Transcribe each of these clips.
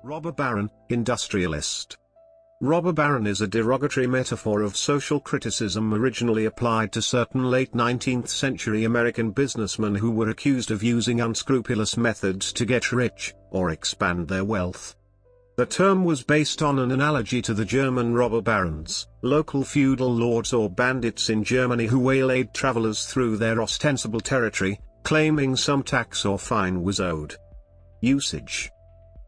Robber baron, industrialist. Robber baron is a derogatory metaphor of social criticism originally applied to certain late 19th century American businessmen who were accused of using unscrupulous methods to get rich, or expand their wealth. The term was based on an analogy to the German robber barons, local feudal lords or bandits in Germany who waylaid travelers through their ostensible territory, claiming some tax or fine was owed. Usage.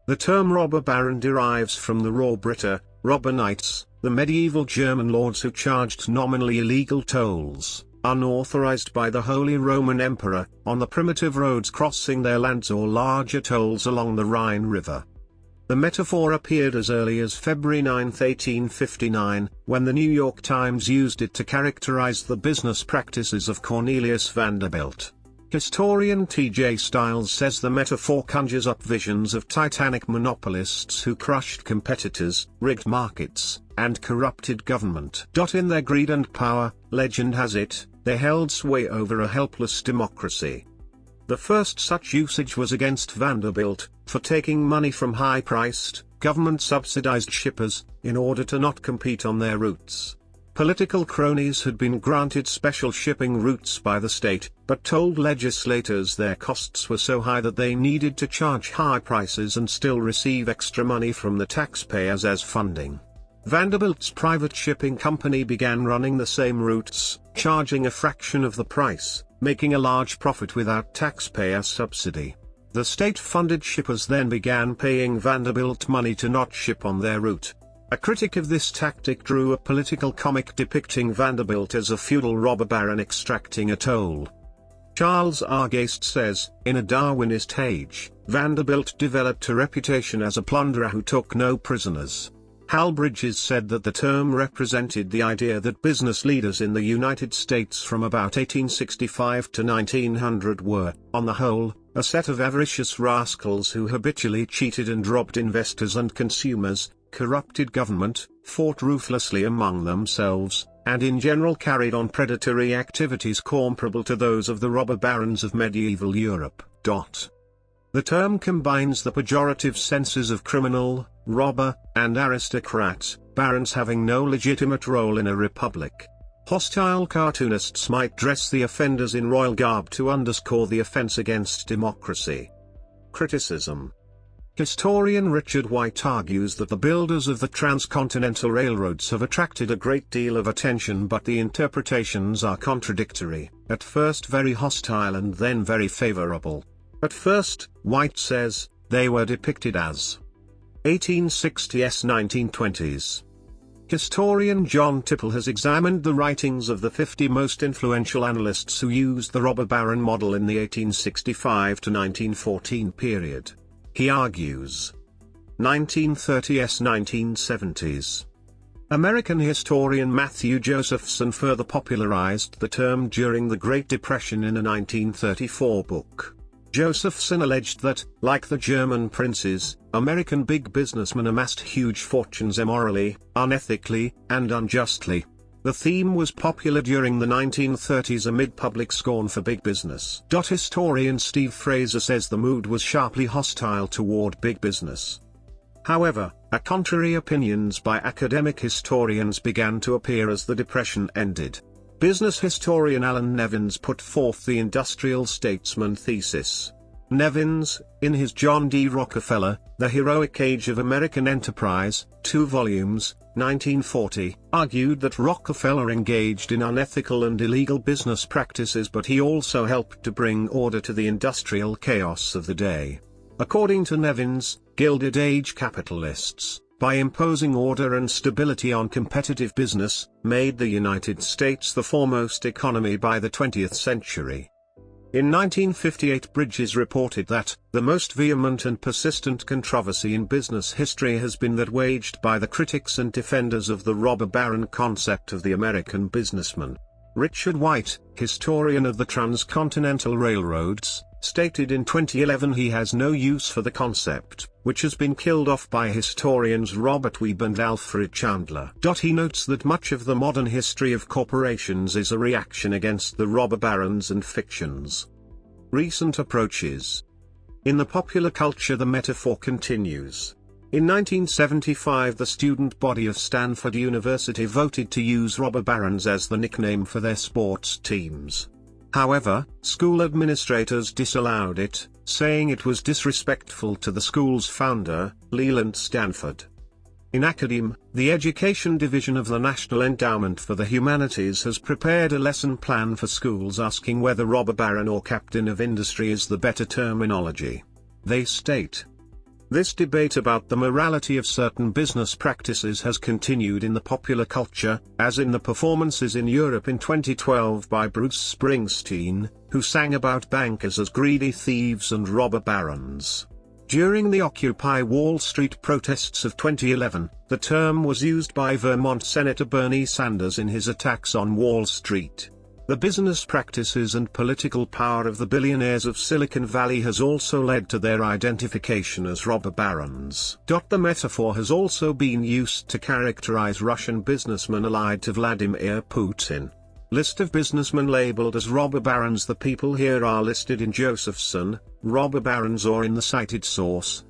The term robber baron derives from the Räuber, robber knights, the medieval German lords who charged nominally illegal tolls, unauthorized by the Holy Roman Emperor, on the primitive roads crossing their lands or larger tolls along the Rhine River. The metaphor appeared as early as February 9, 1859, when the New York Times used it to characterize the business practices of Cornelius Vanderbilt. Historian T.J. Stiles says the metaphor conjures up visions of titanic monopolists who crushed competitors, rigged markets, and corrupted government. In their greed and power, legend has it, they held sway over a helpless democracy. The first such usage was against Vanderbilt, for taking money from high-priced, government-subsidized shippers, in order to not compete on their routes. Political cronies had been granted special shipping routes by the state, but told legislators their costs were so high that they needed to charge high prices and still receive extra money from the taxpayers as funding. Vanderbilt's private shipping company began running the same routes, charging a fraction of the price, making a large profit without taxpayer subsidy. The state-funded shippers then began paying Vanderbilt money to not ship on their route. A critic of this tactic drew a political comic depicting Vanderbilt as a feudal robber baron extracting a toll. Charles R. Geist says, in A Darwinist Age, Vanderbilt developed a reputation as a plunderer who took no prisoners. Hal Bridges said that the term represented the idea that business leaders in the United States from about 1865 to 1900 were, on the whole, a set of avaricious rascals who habitually cheated and robbed investors and consumers, corrupted government, fought ruthlessly among themselves, and in general carried on predatory activities comparable to those of the robber barons of medieval Europe. The term combines the pejorative senses of criminal, robber, and aristocrat, barons having no legitimate role in a republic. Hostile cartoonists might dress the offenders in royal garb to underscore the offense against democracy. Criticism. Historian Richard White argues that the builders of the transcontinental railroads have attracted a great deal of attention, but the interpretations are contradictory, at first very hostile and then very favorable. At first, White says, they were depicted as 1860s 1920s. Historian John Tipple has examined the writings of the 50 most influential analysts who used the robber baron model in the 1865 to 1914 period. He argues 1930s 1970s. American historian Matthew Josephson further popularized the term during the Great Depression in a 1934 book. Josephson alleged that, like the German princes, American big businessmen amassed huge fortunes immorally, unethically, and unjustly. The theme was popular during the 1930s amid public scorn for big business. Historian Steve Fraser says the mood was sharply hostile toward big business. However, contrary opinions by academic historians began to appear as the Depression ended. Business historian Alan Nevins put forth the industrial statesman thesis. Nevins, in his John D. Rockefeller, The Heroic Age of American Enterprise, 2 volumes, 1940, argued that Rockefeller engaged in unethical and illegal business practices, but he also helped to bring order to the industrial chaos of the day. According to Nevins, Gilded Age capitalists, by imposing order and stability on competitive business, made the United States the foremost economy by the 20th century. In 1958, Bridges reported that, the most vehement and persistent controversy in business history has been that waged by the critics and defenders of the robber baron concept of the American businessman. Richard White, historian of the transcontinental railroads, stated in 2011 he has no use for the concept, which has been killed off by historians Robert Weeb and Alfred Chandler. He notes that much of the modern history of corporations is a reaction against the robber barons and fictions. Recent approaches. In the popular culture, the metaphor continues. In 1975, the student body of Stanford University voted to use robber barons as the nickname for their sports teams. However, school administrators disallowed it, saying it was disrespectful to the school's founder, Leland Stanford. In academe, the Education Division of the National Endowment for the Humanities has prepared a lesson plan for schools asking whether robber baron or captain of industry is the better terminology. They state, "This debate about the morality of certain business practices has continued in the popular culture, as in the performances in Europe in 2012 by Bruce Springsteen, who sang about bankers as greedy thieves and robber barons. During the Occupy Wall Street protests of 2011, the term was used by Vermont Senator Bernie Sanders in his attacks on Wall Street. The business practices and political power of the billionaires of Silicon Valley has also led to their identification as robber barons." The metaphor has also been used to characterize Russian businessmen allied to Vladimir Putin. List of businessmen labeled as robber barons. The people here are listed in Josephson, Robber Barons, or in the cited source,